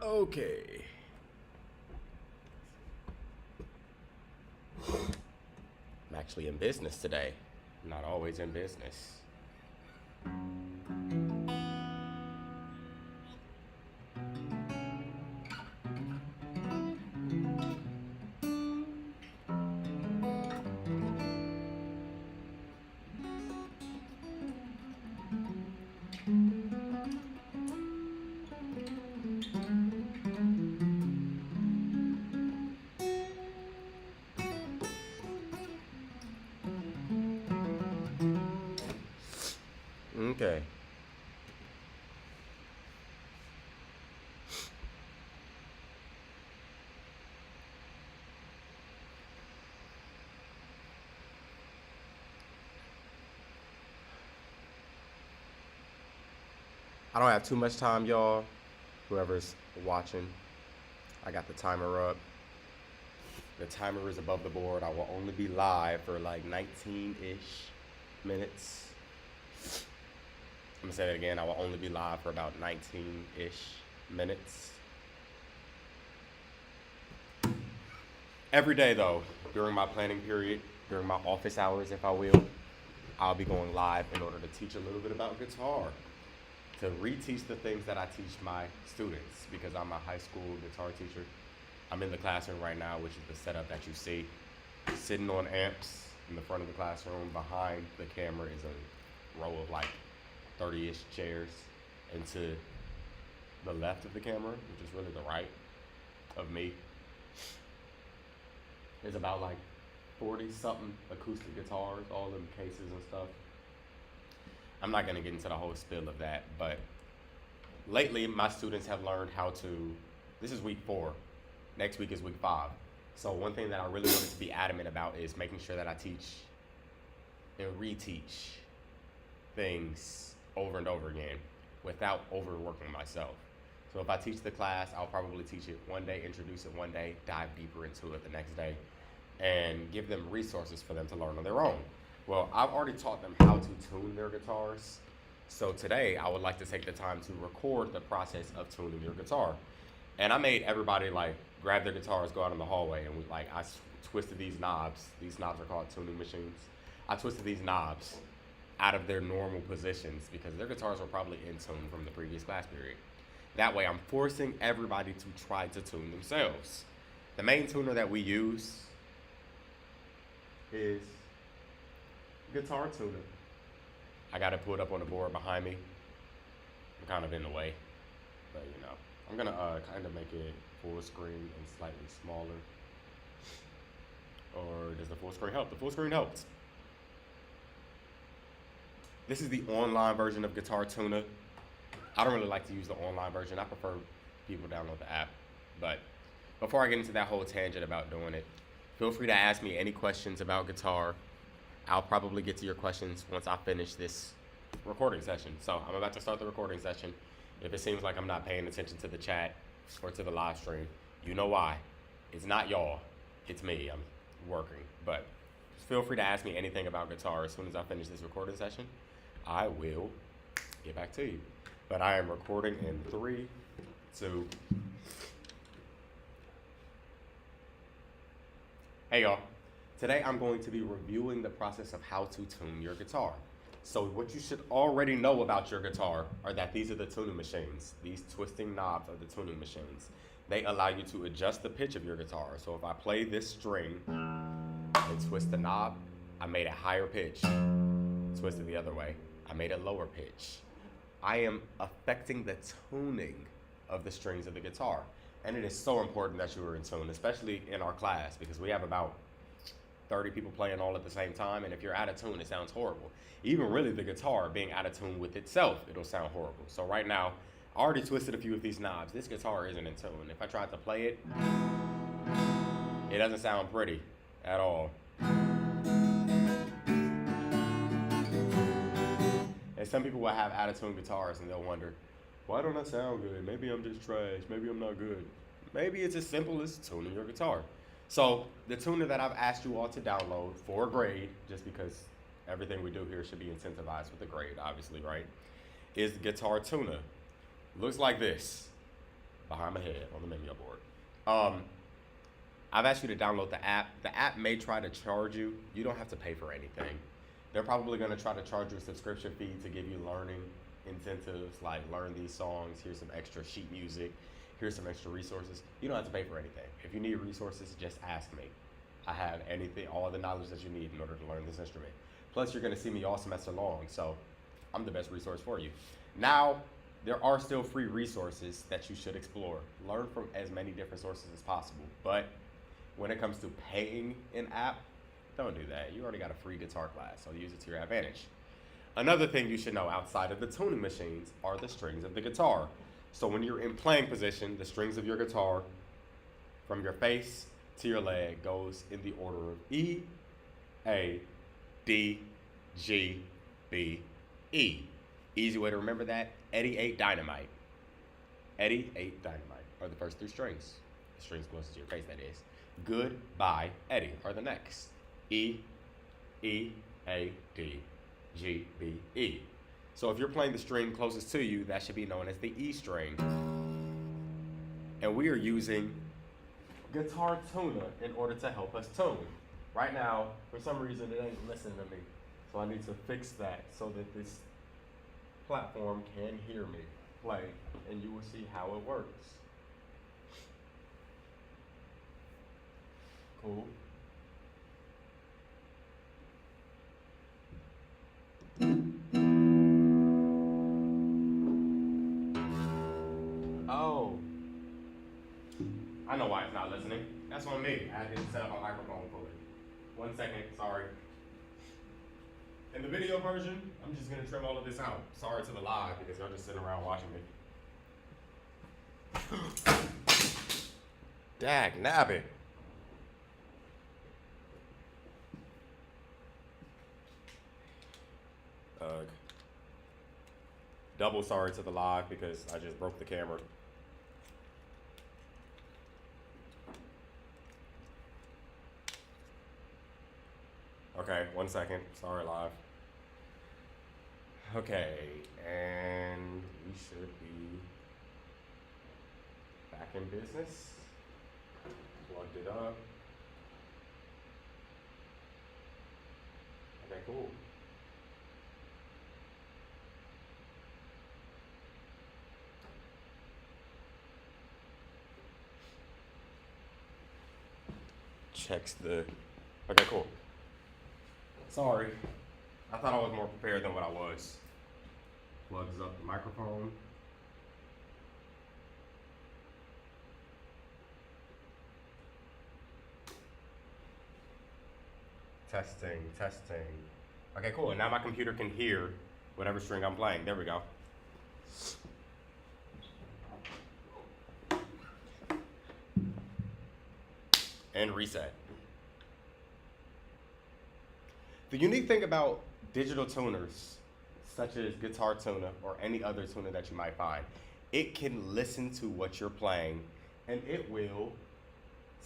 Okay. I'm actually in business today. I'm not always in business. Okay. I don't have too much time, y'all. Whoever's watching, I got the timer up. The timer is above the board. I will only be live for like 19-ish minutes. I'm gonna say that again. I will only be live for about 19-ish minutes. Every day, though, during my planning period, during my office hours, if I will, I'll be going live in order to teach a little bit about guitar, to reteach the things that I teach my students, because I'm a high school guitar teacher. I'm in the classroom right now, which is the setup that you see. Sitting on amps in the front of the classroom. Behind the camera is a row of like 30-ish chairs. And to the left of the camera, which is really the right of me, is about like 40-something acoustic guitars, all in cases and stuff. I'm not gonna get into the whole spiel of that, but lately my students have learned how to, this is week 4, next week is week 5. So one thing that I really wanted to be adamant about is making sure that I teach and reteach things over and over again without overworking myself. So if I teach the class, I'll probably teach it one day, introduce it one day, dive deeper into it the next day, and give them resources for them to learn on their own. Well, I've already taught them how to tune their guitars. So today I would like to take the time to record the process of tuning your guitar. And I made everybody like grab their guitars, go out in the hallway, and I twisted these knobs. These knobs are called tuning machines. I twisted these knobs out of their normal positions because their guitars were probably in tune from the previous class period. That way I'm forcing everybody to try to tune themselves. The main tuner that we use is Guitar Tuner. I got it pulled up on the board behind me. I'm kind of in the way, but you know. I'm gonna kind of make it full screen and slightly smaller. Or does the full screen help? The full screen helps. This is the online version of Guitar Tuner. I don't really like to use the online version. I prefer people download the app. But before I get into that whole tangent about doing it, feel free to ask me any questions about guitar. I'll probably get to your questions once I finish this recording session. So I'm about to start the recording session. If it seems like I'm not paying attention to the chat or to the live stream, you know why. It's not y'all, it's me. I'm working. But feel free to ask me anything about guitar. As soon as I finish this recording session, I will get back to you. But I am recording in 3, 2, Hey y'all, today I'm going to be reviewing the process of how to tune your guitar. So what you should already know about your guitar are that these are the tuning machines. These twisting knobs are the tuning machines. They allow you to adjust the pitch of your guitar. So if I play this string and twist the knob, I made a higher pitch. Twist it the other way, I made a lower pitch. I am affecting the tuning of the strings of the guitar. And it is so important that you are in tune, especially in our class, because we have about 30 people playing all at the same time, and if you're out of tune, it sounds horrible. Even really the guitar being out of tune with itself, it'll sound horrible. So right now, I already twisted a few of these knobs. This guitar isn't in tune. If I tried to play it, it doesn't sound pretty at all. And some people will have out of tune guitars and they'll wonder, why don't I sound good? Maybe I'm just trash. Maybe I'm not good. Maybe it's as simple as tuning your guitar. So the tuner that I've asked you all to download for a grade, just because everything we do here should be incentivized with a grade, obviously, right, is the Guitar Tuner. Looks like this behind my head on the menu board. I've asked you to download the app. The app may try to charge you. You don't have to pay for anything. They're probably going to try to charge you a subscription fee to give you learning incentives, like learn these songs, here's some extra sheet music, here's some extra resources. You don't have to pay for anything. If you need resources, just ask me. I have anything, all the knowledge that you need in order to learn this instrument. Plus, you're going to see me all semester long, so I'm the best resource for you. Now, there are still free resources that you should explore. Learn from as many different sources as possible. But when it comes to paying an app, don't do that. You already got a free guitar class, so use it to your advantage. Another thing you should know outside of the tuning machines are the strings of the guitar. So when you're in playing position, the strings of your guitar from your face to your leg goes in the order of E, A, D, G, B, E. Easy way to remember that, Eddie ate dynamite. Eddie ate dynamite are the first three strings. The strings closest to your face, that is. Goodbye, Eddie are the next. E, E, A, D, G, B, E. So if you're playing the string closest to you, that should be known as the E string. And we are using Guitar Tuner in order to help us tune. Right now, for some reason, it ain't listening to me. So I need to fix that so that this platform can hear me play, and you will see how it works. Cool. Oh, I know why it's not listening. That's on me. I didn't set up a microphone fully. 1 second, sorry. In the video version, I'm just gonna trim all of this out. Sorry to the live because y'all just sitting around watching me. Dag nabbit. Double sorry to the live because I just broke the camera. Okay, 1 second. Sorry, live. Okay, and we should be back in business. Plugged it up. Okay, cool. Checks the, okay, cool. Sorry, I thought I was more prepared than what I was. Plugs up the microphone. Testing, testing. Okay, cool, and now my computer can hear whatever string I'm playing. There we go. And reset. The unique thing about digital tuners, such as Guitar Tuner or any other tuner that you might find, it can listen to what you're playing and it will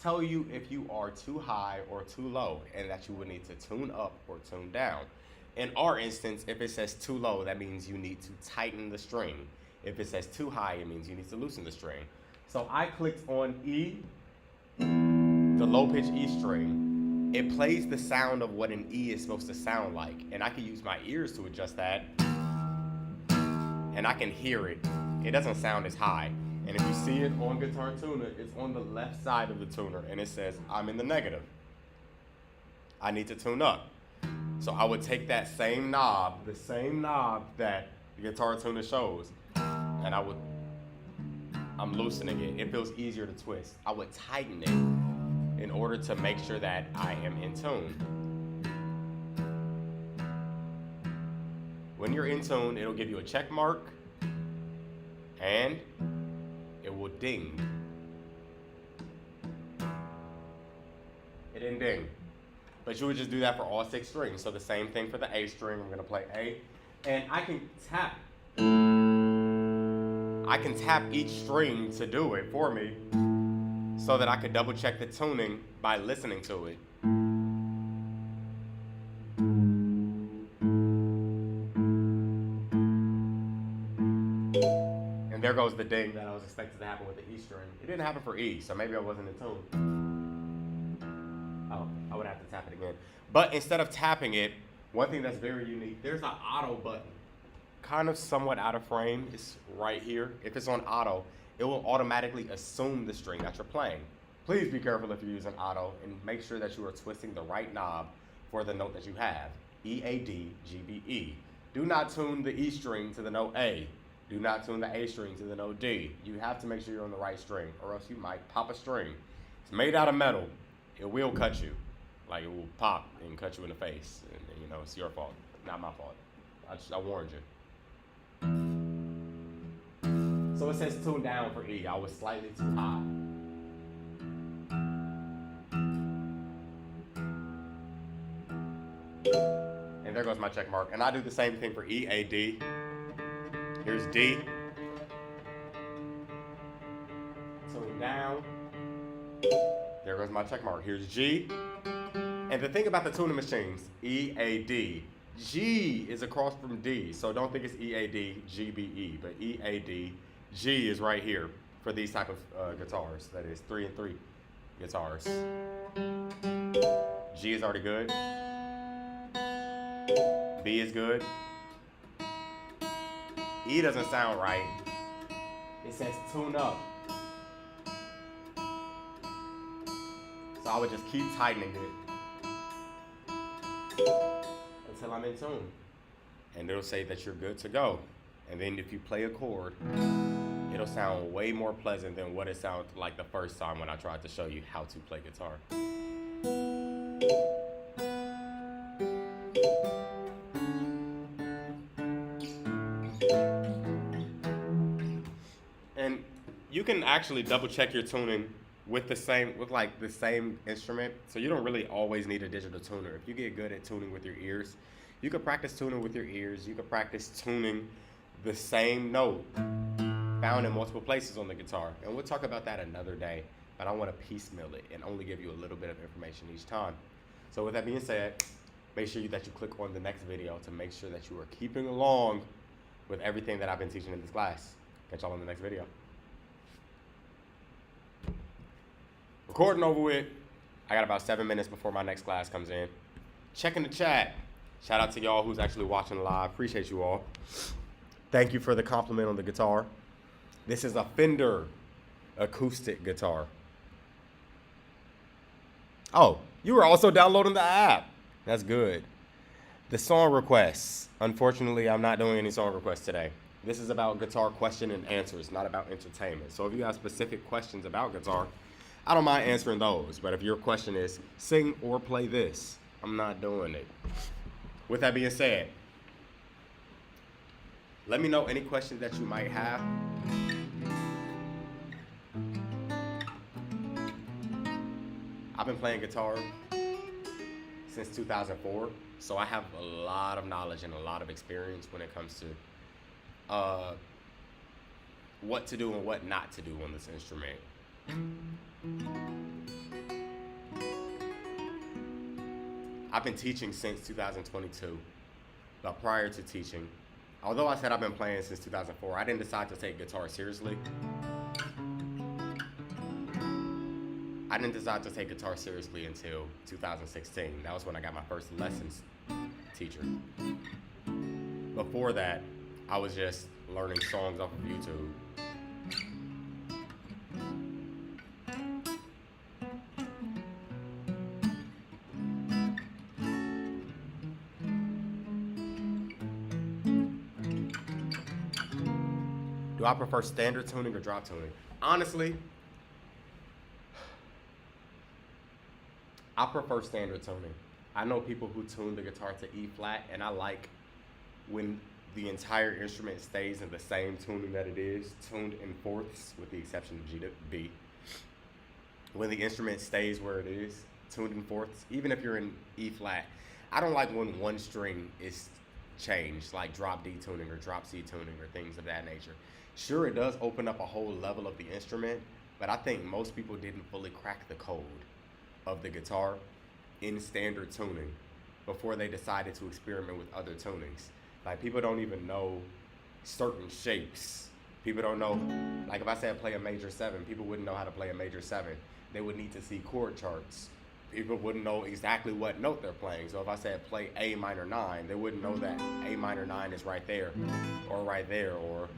tell you if you are too high or too low and that you would need to tune up or tune down. In our instance, if it says too low, that means you need to tighten the string. If it says too high, it means you need to loosen the string. So I clicked on E, the low pitch E string, it plays the sound of what an E is supposed to sound like. And I can use my ears to adjust that. And I can hear it. It doesn't sound as high. And if you see it on Guitar Tuner, it's on the left side of the tuner. And it says, I'm in the negative. I need to tune up. So I would take that same knob, the same knob that the Guitar Tuner shows, and I'm loosening it. It feels easier to twist. I would tighten it in order to make sure that I am in tune. When you're in tune, it'll give you a check mark, and it will ding. It didn't ding. But you would just do that for all 6 strings. So the same thing for the A string. I'm gonna play A. And I can tap each string to do it for me so that I could double check the tuning by listening to it. And there goes the ding that I was expected to happen with the E string. It didn't happen for E, so maybe I wasn't in tune. Oh, I would have to tap it again. But instead of tapping it, one thing that's very unique, there's an auto button. Kind of somewhat out of frame. It's right here. If it's on auto, it will automatically assume the string that you're playing. Please be careful if you're using auto and make sure that you are twisting the right knob for the note that you have. E, A, D, G, B, E. Do not tune the E string to the note A. Do not tune the A string to the note D. You have to make sure you're on the right string, or else you might pop a string. It's made out of metal. It will cut you. Like, it will pop and cut you in the face. And you know, it's your fault, not my fault. I warned you. So it says tune down for E. I was slightly too high. And there goes my check mark. And I do the same thing for E, A, D. Here's D. Tune down. There goes my check mark. Here's G. And the thing about the tuning machines, E, A, D, G is across from D. So don't think it's E, A, D, G, B, E, but E, A, D, G is right here for these type of guitars. That is 3 and 3 guitars. G is already good. B is good. E doesn't sound right. It says tune up. So I would just keep tightening it until I'm in tune. And it'll say that you're good to go. And then if you play a chord, it'll sound way more pleasant than what it sounded like the first time when I tried to show you how to play guitar. And you can actually double check your tuning with the same instrument. So you don't really always need a digital tuner. If you get good at tuning with your ears, you can practice tuning with your ears. You can practice tuning the same note found in multiple places on the guitar. And we'll talk about that another day, but I want to piecemeal it and only give you a little bit of information each time. So with that being said, make sure that you click on the next video to make sure that you are keeping along with everything that I've been teaching in this class. Catch y'all in the next video. Recording over with. I got about 7 minutes before my next class comes in. Checking the chat. Shout out to y'all who's actually watching live. Appreciate you all. Thank you for the compliment on the guitar. This is a Fender acoustic guitar. Oh, you were also downloading the app. That's good. The song requests. Unfortunately, I'm not doing any song requests today. This is about guitar question and answers, not about entertainment. So if you have specific questions about guitar, I don't mind answering those. But if your question is sing or play this, I'm not doing it. With that being said, let me know any questions that you might have. I've been playing guitar since 2004, so I have a lot of knowledge and a lot of experience when it comes to what to do and what not to do on this instrument. I've been teaching since 2022, but prior to teaching, although I said I've been playing since 2004, I didn't decide to take guitar seriously. I I didn't decide to take guitar seriously until 2016. That was when I got my first lessons teacher. Before that, I was just learning songs off of YouTube. Do I prefer standard tuning or drop tuning? Honestly, I prefer standard tuning. I know people who tune the guitar to E flat, and I like when the entire instrument stays in the same tuning that it is, tuned in fourths, with the exception of G to B. When the instrument stays where it is, tuned in fourths, even if you're in E flat. I don't like when one string is changed, like drop D tuning or drop C tuning or things of that nature. Sure, it does open up a whole level of the instrument, but I think most people didn't fully crack the code of the guitar in standard tuning before they decided to experiment with other tunings. Like, people don't even know certain shapes. People don't know, like if I said play a major 7, people wouldn't know how to play a major 7. They would need to see chord charts. People wouldn't know exactly what note they're playing. So if I said play A minor 9, they wouldn't know that A minor 9 is right there, or right there, or,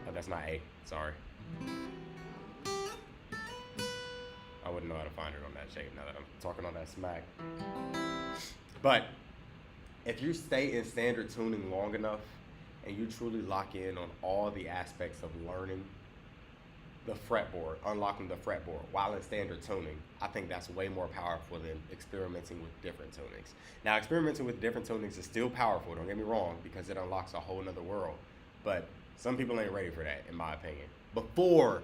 oh, that's not A, sorry. I wouldn't know how to find it on that shape now that I'm talking on that smack. But if you stay in standard tuning long enough and you truly lock in on all the aspects of learning the fretboard, unlocking the fretboard while in standard tuning, I think that's way more powerful than experimenting with different tunings. Now, experimenting with different tunings is still powerful, don't get me wrong, because it unlocks a whole nother world. But some people ain't ready for that, in my opinion. Before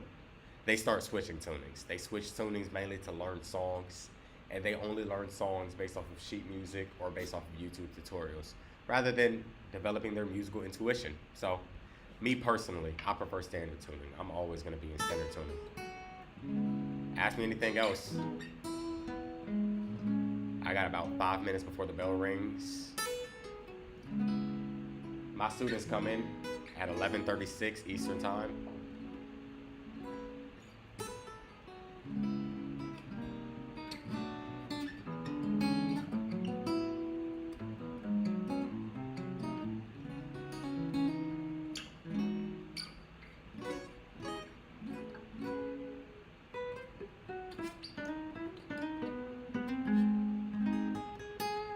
they start switching tunings. They switch tunings mainly to learn songs, and they only learn songs based off of sheet music or based off of YouTube tutorials, rather than developing their musical intuition. So, me personally, I prefer standard tuning. I'm always gonna be in standard tuning. Ask me anything else. I got about 5 minutes before the bell rings. My students come in at 11:36 Eastern Time.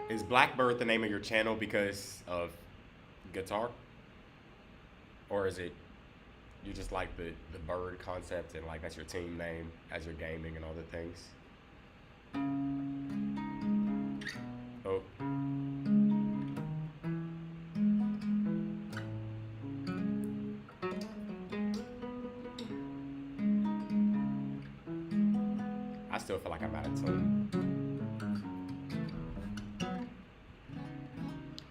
Is Blackbird the name of your channel because of guitar? Or is it you just like the bird concept and like that's your team name as you're gaming and other things? Oh. I still feel like I'm out of tune.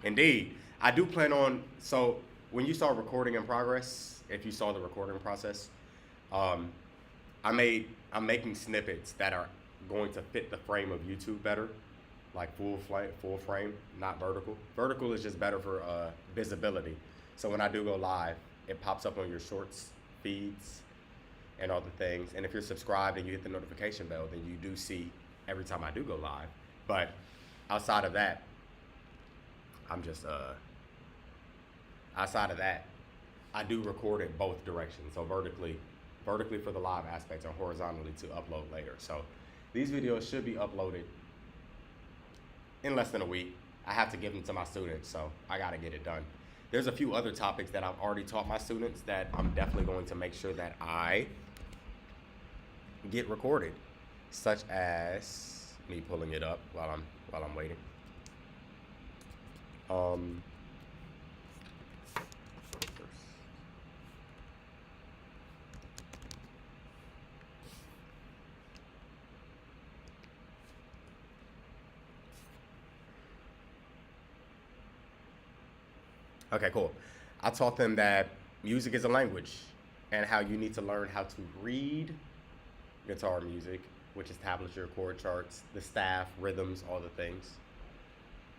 Indeed. I do plan on, so when you saw recording in progress, if you saw the recording process, I'm making snippets that are going to fit the frame of YouTube better, like full frame, not vertical. Vertical is just better for visibility. So when I do go live, it pops up on your shorts feeds and all the things. And if you're subscribed and you hit the notification bell, then you do see every time I do go live. But outside of that, outside of that, I do record it both directions. So vertically for the live aspects and horizontally to upload later. So these videos should be uploaded in less than a week. I have to give them to my students, so I gotta get it done. There's a few other topics that I've already taught my students that I'm definitely going to make sure that I get recorded, such as me pulling it up while I'm waiting. Okay, cool. I taught them that music is a language and how you need to learn how to read guitar music, which establishes your chord charts, the staff, rhythms, all the things.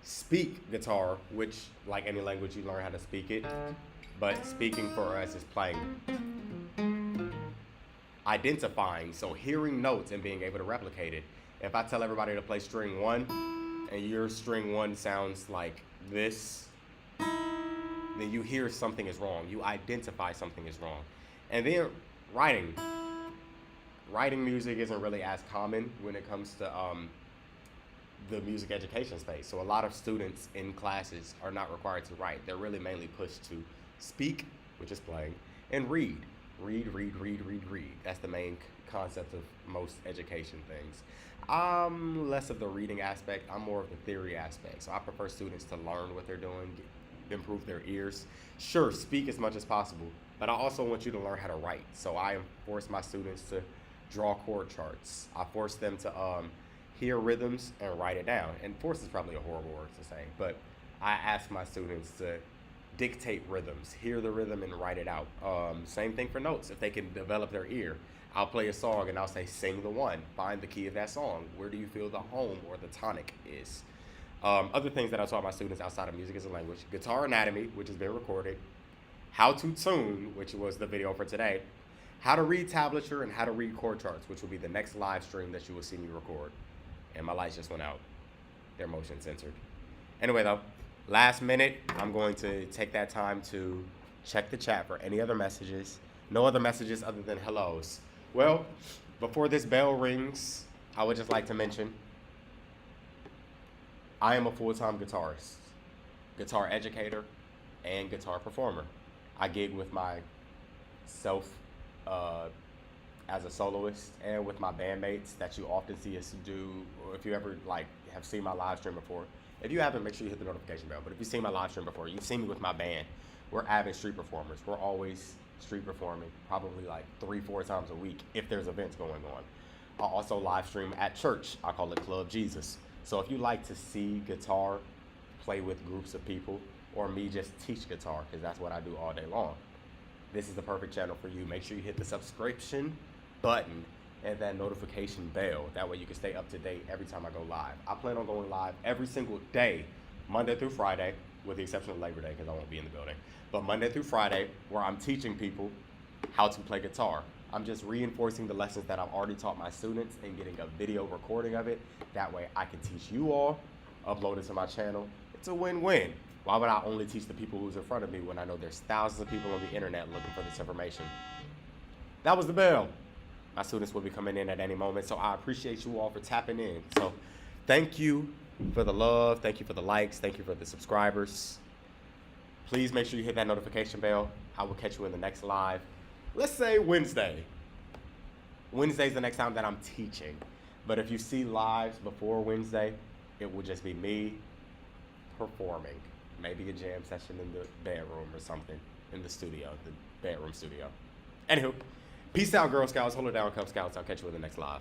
Speak guitar, which, like any language, you learn how to speak it, but speaking for us is playing. identifying, so hearing notes and being able to replicate it. If I tell everybody to play string one and your string one sounds like this, then you hear something is wrong. You identify something is wrong. And then writing. Writing music isn't really as common when it comes to the music education space. So a lot of students in classes are not required to write. They're really mainly pushed to speak, which is playing, and read. Read. That's the main concept of most education things. I'm less of the reading aspect. I'm more of the theory aspect. So I prefer students to learn what they're doing, improve their ears. Sure, speak as much as possible, but I also want you to learn how to write. So I force my students to draw chord charts. I force them to hear rhythms and write it down. And force is probably a horrible word to say, but I ask my students to dictate rhythms, hear the rhythm and write it out. Same thing for notes. If they can develop their ear, I'll play a song and I'll say, sing the one, find the key of that song. Where do you feel the home or the tonic is? Other things that I taught my students outside of music as a language: guitar anatomy, which has been recorded; how to tune, which was the video for today; how to read tablature, and how to read chord charts, which will be the next live stream that you will see me record. And my lights just went out. They're motion censored. Anyway though, last minute, I'm going to take that time to check the chat for any other messages. No other messages other than hellos. Well, before this bell rings, I would just like to mention I am a full-time guitarist, guitar educator, and guitar performer. I gig with myself as a soloist and with my bandmates that you often see us do. Or if you ever have seen my live stream before, if you haven't, make sure you hit the notification bell. But if you've seen my live stream before, you've seen me with my band. We're avid street performers. We're always street performing, probably 3-4 times a week if there's events going on. I also live stream at church. I call it Club Jesus. So if you like to see guitar, play with groups of people, or me just teach guitar, because that's what I do all day long, this is the perfect channel for you. Make sure you hit the subscription button and that notification bell. That way you can stay up to date every time I go live. I plan on going live every single day, Monday through Friday, with the exception of Labor Day because I won't be in the building. But Monday through Friday, where I'm teaching people how to play guitar. I'm just reinforcing the lessons that I've already taught my students and getting a video recording of it. That way I can teach you all, upload it to my channel. It's a win-win. Why would I only teach the people who's in front of me when I know there's thousands of people on the internet looking for this information? That was the bell. My students will be coming in at any moment, so I appreciate you all for tapping in. So thank you for the love, thank you for the likes, thank you for the subscribers. Please make sure you hit that notification bell. I will catch you in the next live. Let's say Wednesday. Wednesday's the next time that I'm teaching. But if you see lives before Wednesday, it will just be me performing. Maybe a jam session in the bedroom or something in the studio, the bedroom studio. Anywho, peace out, Girl Scouts. Hold it down, Cub Scouts. I'll catch you in the next live.